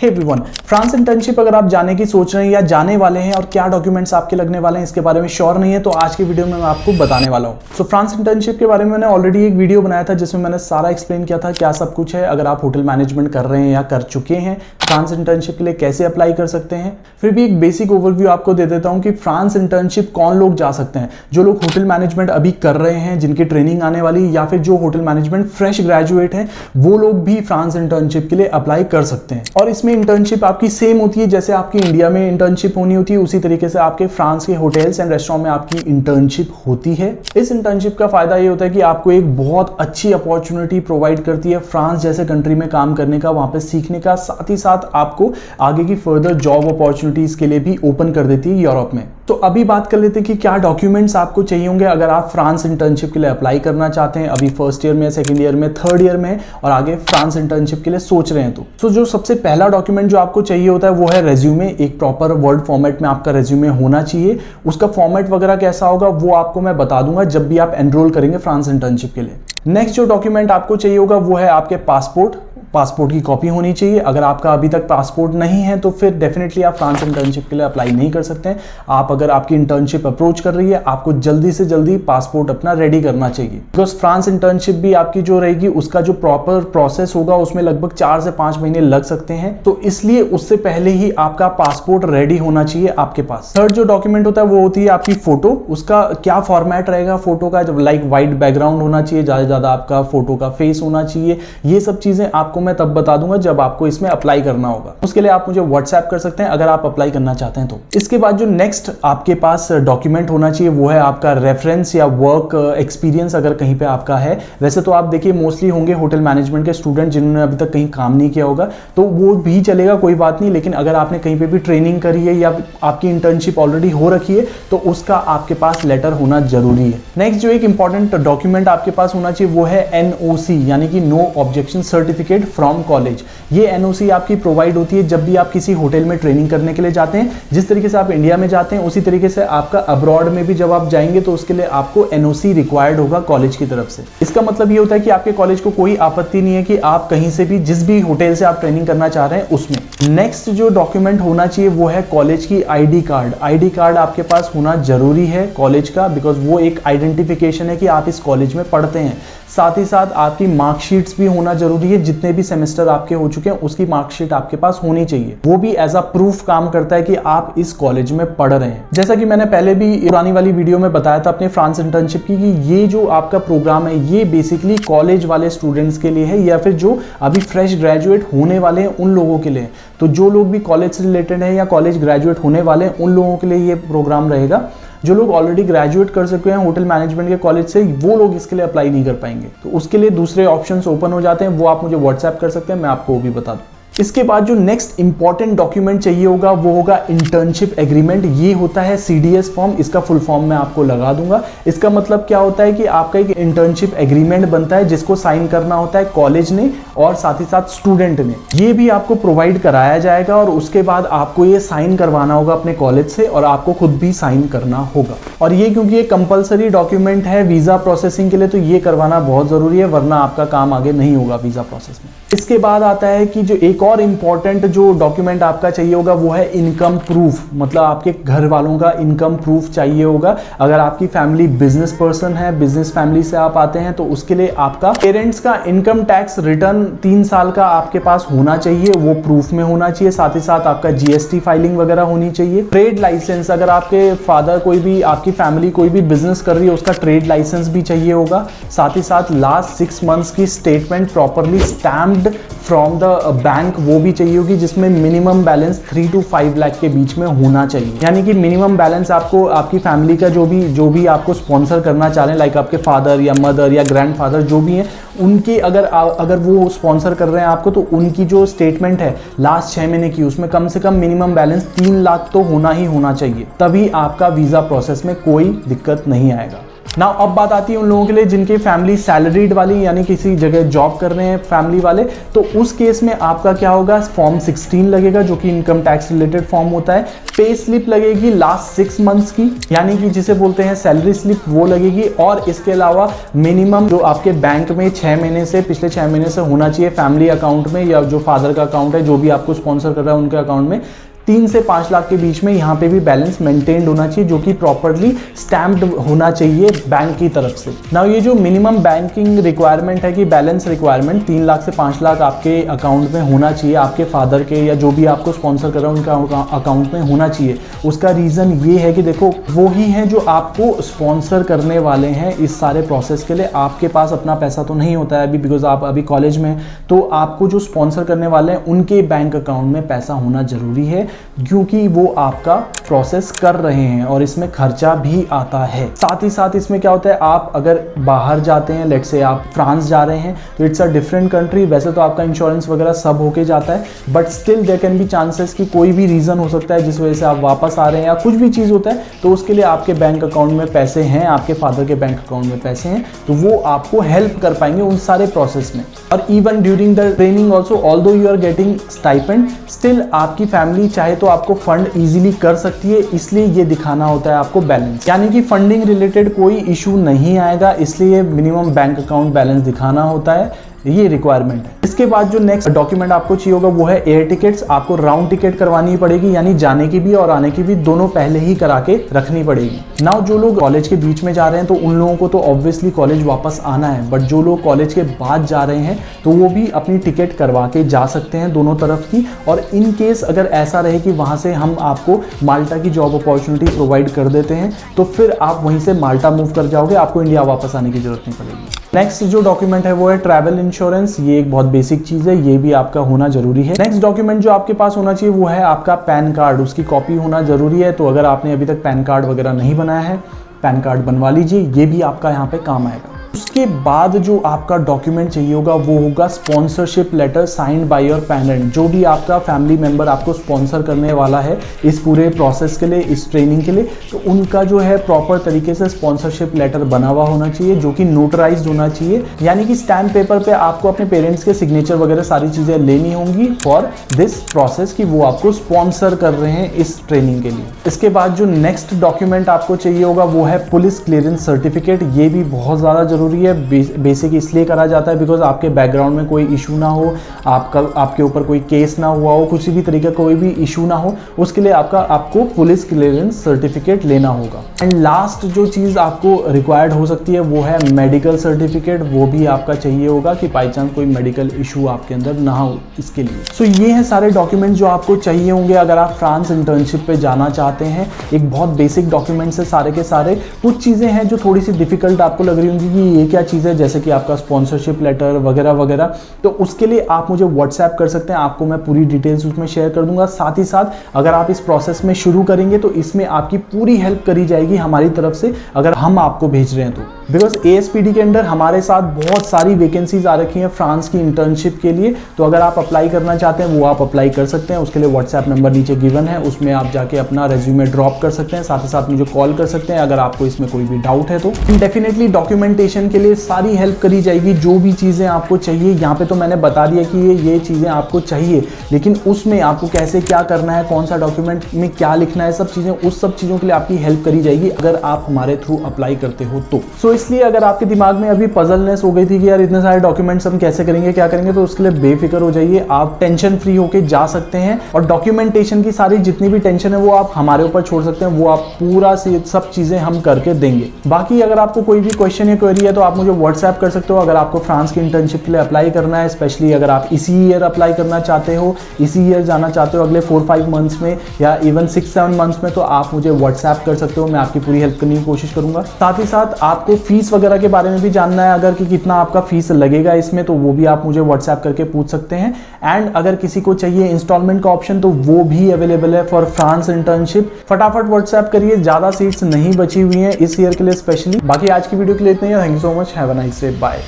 Hey everyone, France internship अगर आप जाने की सोच रहे हैं या जाने वाले हैं और क्या डॉक्यूमेंट्स आपके लगने वाले हैं इसके बारे में श्योर नहीं है तो आज की वीडियो में मैं आपको बताने वाला हूं। सो फ्रांस इंटर्नशिप के बारे में मैंने ऑलरेडी एक वीडियो बनाया था जिसमें मैंने सारा एक्सप्लेन किया था क्या सब कुछ है। अगर आप होटल मैनेजमेंट कर रहे हैं या कर चुके हैं, फ्रांस इंटर्नशिप के लिए कैसे अप्लाई कर सकते हैं। फिर भी एक बेसिक ओवरव्यू आपको दे देता हूं कि फ्रांस इंटर्नशिप कौन लोग जा सकते हैं। जो लोग होटल मैनेजमेंट अभी कर रहे हैं, जिनकी ट्रेनिंग आने वाली, या फिर जो होटल मैनेजमेंट फ्रेश ग्रेजुएट हैं, वो लोग भी फ्रांस इंटर्नशिप के लिए अप्लाई कर सकते हैं। और इसमें इंटर्नशिप आपकी सेम होती है जैसे आपकी इंडिया में इंटर्नशिप होनी होती है, उसी तरीके से आपके फ्रांस के होटल्स एंड रेस्टोरेंट में आपकी इंटर्नशिप होती है। इस इंटर्नशिप का फायदा ये होता है कि आपको एक बहुत अच्छी अपॉर्चुनिटी प्रोवाइड करती है फ्रांस जैसे कंट्री में काम करने का, वहां पे सीखने का, साथ ही साथ आपको आगे की फर्दर जॉब अपॉर्चुनिटीज के लिए भी ओपन कर देती है यूरोप में। तो अभी बात कर लेते हैं कि क्या डॉक्यूमेंट्स आपको चाहिए होंगे अगर आप फ्रांस इंटर्नशिप के लिए अप्लाई करना चाहते हैं, अभी फर्स्ट ईयर में, सेकंड ईयर में, थर्ड ईयर में और आगे फ्रांस इंटर्नशिप के लिए सोच रहे हैं। तो जो सबसे पहला डॉक्यूमेंट जो आपको चाहिए होता है वो है रेज्यूमे। एक प्रॉपर वर्ड फॉर्मेट में आपका रेज्यूमे होना चाहिए। उसका फॉर्मेट वगैरह कैसा होगा वो आपको मैं बता दूंगा जब भी आप एनरोल करेंगे फ्रांस इंटर्नशिप के लिए। नेक्स्ट जो डॉक्यूमेंट आपको चाहिए होगा वो है आपके पासपोर्ट की कॉपी होनी चाहिए। अगर आपका अभी तक पासपोर्ट नहीं है तो फिर डेफिनेटली आप फ्रांस इंटर्नशिप के लिए अप्लाई नहीं कर सकते हैं। आप अगर आपकी इंटर्नशिप अप्रोच कर रही है, आपको जल्दी से जल्दी पासपोर्ट अपना रेडी करना चाहिए, बिकॉज फ्रांस इंटर्नशिप भी आपकी जो रहेगी उसका जो प्रॉपर प्रोसेस होगा उसमें लगभग 4 से 5 महीने लग सकते हैं। तो इसलिए उससे पहले ही आपका पासपोर्ट रेडी होना चाहिए आपके पास। थर्ड जो डॉक्यूमेंट होता है वो होती है आपकी फोटो। उसका क्या फॉर्मेट रहेगा फोटो का, जब लाइक व्हाइट बैकग्राउंड होना चाहिए, ज्यादा आपका फोटो का फेस होना चाहिए। ये सब चीजें आपको मैं तब बता दूंगा जब आपको इसमें अप्लाई करना होगा। उसके लिए आप मुझे व्हाट्सएप कर सकते हैं अगर आप अप्लाई करना चाहते हैं तो। इसके बाद जो नेक्स्ट आपके पास डॉक्यूमेंट होना चाहिए वो है आपका रेफरेंस या वर्क एक्सपीरियंस अगर कहीं पे आपका है। वैसे तो आप देखिए मोस्टली होंगे होटल मैनेजमेंट के स्टूडेंट जिन्होंने अभी तक कहीं काम नहीं किया होगा, तो वो भी चलेगा, कोई बात नहीं। लेकिन अगर आपने कहीं पे भी ट्रेनिंग करी है या आपकी इंटर्नशिप ऑलरेडी हो रखी है तो उसका आपके पास लेटर होना जरूरी है। नेक्स्ट जो एक इंपॉर्टेंट डॉक्यूमेंट आपके पास होना चाहिए वो है NOC यानी कि no objection certificate from college. ये NOC आपकी प्रोवाइड होती है जब भी आप किसी होटल में ट्रेनिंग करने के लिए जाते हैं। जिस तरीके से आप इंडिया में जाते हैं उसी तरीके से आपका अब्रॉड में भी जब आप जाएंगे तो उसके लिए आपको NOC रिक्वायर्ड होगा कॉलेज की तरफ से। इसका मतलब ये होता है कि आपके कॉलेज को कोई आपत्ति नहीं है कि आप कहीं से भी जिस भी होटल से आप ट्रेनिंग करना चाह रहे हैं उसमें। नेक्स्ट जो डॉक्यूमेंट होना चाहिए वो है कॉलेज की ID कार्ड। ID कार्ड आपके पास होना जरूरी है कॉलेज का, बिकॉज वो एक आइडेंटिफिकेशन है कि आप इस कॉलेज में पढ़ते हैं। साथ ही साथ आपकी मार्कशीट्स भी होना जरूरी है। जितने भी सेमेस्टर आपके हो चुके हैं उसकी मार्कशीट आपके पास होनी चाहिए। वो भी एज अ प्रूफ काम करता है कि आप इस कॉलेज में पढ़ रहे हैं। जैसा कि मैंने पहले भी पुरानी वाली वीडियो में बताया था अपने फ्रांस इंटर्नशिप की कि ये जो आपका प्रोग्राम है ये बेसिकली कॉलेज वाले स्टूडेंट्स के लिए है या फिर जो अभी फ्रेश ग्रेजुएट होने वाले हैं उन लोगों के लिए। तो जो लोग भी कॉलेज से रिलेटेड है या कॉलेज ग्रेजुएट होने वाले हैं उन लोगों के लिए ये प्रोग्राम रहेगा। जो लोग ऑलरेडी ग्रेजुएट कर चुके हैं होटल मैनेजमेंट के कॉलेज से, वो लोग इसके लिए अप्लाई नहीं कर पाएंगे। तो उसके लिए दूसरे ऑप्शंस ओपन हो जाते हैं, वो आप मुझे व्हाट्सएप कर सकते हैं, मैं आपको वो भी बता दूं। इसके बाद जो नेक्स्ट इंपॉर्टेंट डॉक्यूमेंट चाहिए होगा वो होगा इंटर्नशिप एग्रीमेंट। ये होता है CDS फॉर्म। इसका फुल फॉर्म मैं आपको लगा दूंगा। इसका मतलब क्या होता है कि आपका एक इंटर्नशिप एग्रीमेंट बनता है जिसको साइन करना होता है कॉलेज ने और साथ ही साथ स्टूडेंट ने। ये भी आपको प्रोवाइड कराया जाएगा और उसके बाद आपको ये साइन करवाना होगा अपने कॉलेज से और आपको खुद भी साइन करना होगा। और ये क्योंकि ये कंपलसरी डॉक्यूमेंट है वीजा प्रोसेसिंग के लिए तो ये करवाना बहुत जरूरी है, वरना आपका काम आगे नहीं होगा वीजा प्रोसेस में। इसके बाद आता है कि जो एक और इंपॉर्टेंट जो डॉक्यूमेंट आपका चाहिए होगा वो है इनकम प्रूफ। मतलब आपके घर वालों का इनकम प्रूफ चाहिए होगा। अगर आपकी फैमिली बिजनेस पर्सन है, बिजनेस फैमिली से आप आते हैं तो उसके लिए आपका पेरेंट्स का इनकम टैक्स रिटर्न 3 साल का आपके पास होना चाहिए, वो प्रूफ में होना चाहिए। साथ ही साथ आपका GST फाइलिंग वगैरह होनी चाहिए। ट्रेड लाइसेंस, अगर आपके फादर कोई भी, आपकी फैमिली कोई भी बिजनेस कर रही है उसका ट्रेड लाइसेंस भी चाहिए होगा। साथ ही साथ लास्ट 6 मंथ्स की statement properly stamped from the bank वो भी चाहिए होगी, जिसमें मिनिमम बैलेंस 3 to 5 लाख के बीच में होना चाहिए। यानी कि मिनिमम बैलेंस आपको आपकी फैमिली का जो भी आपको स्पॉन्सर करना चाह रहे हैं, लाइक आपके फादर या मदर या ग्रैंडफादर जो भी हैं, उनकी अगर वो स्पॉन्सर कर रहे हैं आपको तो उनकी जो स्टेटमेंट है लास्ट 6 महीने की उसमें कम से कम मिनिमम बैलेंस 3 लाख तो होना ही होना चाहिए। तभी आपका वीजा प्रोसेस में कोई दिक्कत नहीं आएगा। नाउ अब बात आती है उन लोगों के लिए जिनके फैमिली सैलरीड वाली यानी किसी जगह जॉब कर रहे हैं फैमिली वाले, तो उस केस में आपका क्या होगा, फॉर्म 16 लगेगा जो कि इनकम टैक्स रिलेटेड फॉर्म होता है। पे स्लिप लगेगी लास्ट 6 मंथ्स की, यानी कि जिसे बोलते हैं सैलरी स्लिप, वो लगेगी। और इसके अलावा मिनिमम जो आपके बैंक में 6 महीने से, पिछले 6 महीने से होना चाहिए फैमिली अकाउंट में, या जो फादर का अकाउंट है, जो भी आपको स्पॉन्सर कर रहा है उनके अकाउंट में 3 से 5 लाख के बीच में यहाँ पे भी बैलेंस मेंटेन्ड होना चाहिए, जो कि प्रॉपर्ली स्टैम्प्ड होना चाहिए बैंक की तरफ से। नाउ ये जो मिनिमम बैंकिंग रिक्वायरमेंट है कि बैलेंस रिक्वायरमेंट 3 लाख से 5 लाख आपके अकाउंट में होना चाहिए, आपके फादर के या जो भी आपको स्पॉन्सर कर रहा है उनका अकाउंट में होना चाहिए। उसका रीज़न ये है कि देखो वो ही हैं जो आपको स्पॉन्सर करने वाले हैं इस सारे प्रोसेस के लिए। आपके पास अपना पैसा तो नहीं होता है अभी, बिकॉज आप अभी कॉलेज में, तो आपको जो स्पॉन्सर करने वाले हैं उनके बैंक अकाउंट में पैसा होना जरूरी है, क्योंकि वो आपका प्रोसेस कर रहे हैं और इसमें खर्चा भी आता है। साथ ही साथ इसमें क्या होता है, आप अगर बाहर जाते हैं, लेट्स से आप फ्रांस जा रहे हैं, तो इट्स अ डिफरेंट कंट्री। वैसे तो आपका इंश्योरेंस वगैरह सब होके जाता है, but still there can be chances कि कोई भी रीज़न हो सकता है जिस वजह से आप वापस आ रहे हैं या कुछ भी चीज़ होता है, तो उसके लिए आपके बैंक अकाउंट में पैसे हैं, आपके फादर के बैंक अकाउंट में पैसे हैं, तो वो आपको हेल्प कर पाएंगे उन सारे प्रोसेस में। और even during the training also, although you are getting stipend, still आपकी फैमिली चाहे तो आपको फंड इजीली कर सकती है, इसलिए ये दिखाना होता है आपको बैलेंस, यानी कि फंडिंग रिलेटेड कोई इशू नहीं आएगा, इसलिए मिनिमम बैंक अकाउंट बैलेंस दिखाना होता है, ये रिक्वायरमेंट है। इसके बाद जो नेक्स्ट डॉक्यूमेंट आपको चाहिए होगा वो है एयर टिकट्स। आपको राउंड टिकट करवानी पड़ेगी, यानी जाने की भी और आने की भी दोनों पहले ही करा के रखनी पड़ेगी। नाउ जो लोग कॉलेज के बीच में जा रहे हैं तो उन लोगों को तो ऑब्वियसली कॉलेज वापस आना है, बट जो लोग कॉलेज के बाद जा रहे हैं तो वो भी अपनी टिकट करवा के जा सकते हैं दोनों तरफ की। और इन केस अगर ऐसा रहे कि वहाँ से हम आपको माल्टा की जॉब अपॉर्चुनिटी प्रोवाइड कर देते हैं, तो फिर आप वहीं से माल्टा मूव कर जाओगे, आपको इंडिया वापस आने की जरूरत नहीं पड़ेगी। नेक्स्ट जो डॉक्यूमेंट है वो है ट्रैवल इंश्योरेंस। ये एक बहुत बेसिक चीज़ है, ये भी आपका होना जरूरी है। नेक्स्ट डॉक्यूमेंट जो आपके पास होना चाहिए वो है आपका पैन कार्ड, उसकी कॉपी होना जरूरी है। तो अगर आपने अभी तक पैन कार्ड वगैरह नहीं बनाया है, पैन कार्ड बनवा लीजिए, ये भी आपका यहाँ पे काम आएगा। उसके बाद जो आपका डॉक्यूमेंट चाहिए होगा वो होगा sponsorship letter signed by your parent. जो भी आपका फैमिली मेंबर आपको स्पॉन्सर करने वाला है इस पूरे प्रोसेस के लिए, इस ट्रेनिंग के लिए, तो उनका जो है प्रॉपर तरीके से स्पॉन्सरशिप लेटर बना हुआ होना चाहिए, जो कि नोटराइज्ड होना चाहिए, यानी कि स्टैम्प पेपर पे आपको अपने पेरेंट्स के सिग्नेचर वगैरह सारी चीज़ें लेनी होंगी फॉर दिस प्रोसेस कि वो आपको स्पॉन्सर कर रहे हैं इस ट्रेनिंग के लिए। इसके बाद जो नेक्स्ट डॉक्यूमेंट आपको चाहिए होगा वो है पुलिस क्लियरेंस सर्टिफिकेट। ये भी बहुत ज़्यादा जरूरी है। बेसिक इसलिए करा जाता है बिकॉज आपके बैकग्राउंड में कोई इशू ना हो, आपके ऊपर कोई केस ना हुआ हो, किसी भी तरीके का कोई भी इशू ना हो, उसके लिए आपको पुलिस क्लियरेंस सर्टिफिकेट लेना होगा। एंड लास्ट जो चीज़ आपको रिक्वायर्ड हो सकती है वो है मेडिकल सर्टिफिकेट। वो भी आपका चाहिए होगा कि बाई चांस कोई मेडिकल इशू आपके अंदर ना हो इसके लिए। सो ये हैं सारे डॉक्यूमेंट जो आपको चाहिए होंगे अगर आप फ्रांस इंटर्नशिप पे जाना चाहते हैं। एक बहुत बेसिक डॉक्यूमेंट्स है सारे के सारे। कुछ चीज़ें हैं जो थोड़ी सी डिफिकल्ट आपको लग रही होंगी कि ये क्या चीज़ है, जैसे कि आपका स्पॉन्सरशिप लेटर वगैरह वगैरह, तो उसके लिए आप मुझे व्हाट्सएप कर सकते हैं, आपको मैं पूरी डिटेल्स उसमें शेयर कर दूंगा। साथ ही साथ अगर आप इस प्रोसेस में शुरू करेंगे तो इसमें आपकी पूरी हेल्प करी जाएगी हमारी तरफ से, अगर हम आपको भेज रहे हैं तो। बिकॉज ASPD के अंदर हमारे साथ बहुत सारी वैकेंसीज आ रखी हैं फ्रांस की इंटर्नशिप के लिए, तो अगर आप अप्लाई करना चाहते हैं वो आप अप्लाई कर सकते हैं। उसके लिए व्हाट्सएप नंबर नीचे गिवन है, उसमें आप जाके अपना रेज्यूमे ड्रॉप कर सकते हैं। साथ ही साथ मुझे कॉल कर सकते हैं अगर आपको इसमें कोई भी डाउट है तो। डेफिनेटली डॉक्यूमेंटेशन के लिए सारी हेल्प करी जाएगी, जो भी चीज़ें आपको चाहिए। यहाँ पे तो मैंने बता दिया कि ये चीज़ें आपको चाहिए, लेकिन उसमें आपको कैसे क्या करना है, कौन सा डॉक्यूमेंट में क्या लिखना है, सब चीज़ें, उस सब चीज़ों के लिए आपकी हेल्प करी जाएगी अगर आप हमारे थ्रू अप्लाई करते हो तो। सो इसलिए अगर आपके दिमाग में अभी पजलनेस हो गई थी कि यार इतने सारे डॉक्यूमेंट्स हम कैसे करेंगे, क्या करेंगे, तो उसके लिए बेफिक्र हो जाइए, आप टेंशन फ्री होके जा सकते हैं। और डॉक्यूमेंटेशन की सारी जितनी भी टेंशन है वो आप हमारे ऊपर छोड़ सकते हैं, वो आप पूरा सब चीज़ें हम करके देंगे। बाकी अगर आपको कोई भी क्वेश्चन या क्वेरी है तो आप मुझे व्हाट्सएप कर सकते हो। अगर आपको फ्रांस की इंटर्नशिप के लिए अप्लाई करना है, स्पेशली अगर आप इसी ईयर अप्लाई करना चाहते हो, इसी ईयर जाना चाहते हो, अगले 4-5 मंथ्स में या इवन 6-7 मंथ्स में, तो आप मुझे व्हाट्सएप कर सकते हो, मैं आपकी पूरी हेल्प करने की कोशिश करूंगा। साथ ही साथ आपको फीस वगैरह के बारे में भी जानना है अगर कि कितना आपका फीस लगेगा इसमें, तो वो भी आप मुझे व्हाट्सएप करके पूछ सकते हैं। एंड अगर किसी को चाहिए इंस्टॉलमेंट का ऑप्शन तो वो भी अवेलेबल है फॉर फ्रांस इंटर्नशिप। फटाफट व्हाट्सएप करिए, ज़्यादा सीट्स नहीं बची हुई हैं इस ईयर के लिए स्पेशली। बाकी आज की वीडियो के लिए इतना ही। Thank you so much, have a nice day, bye.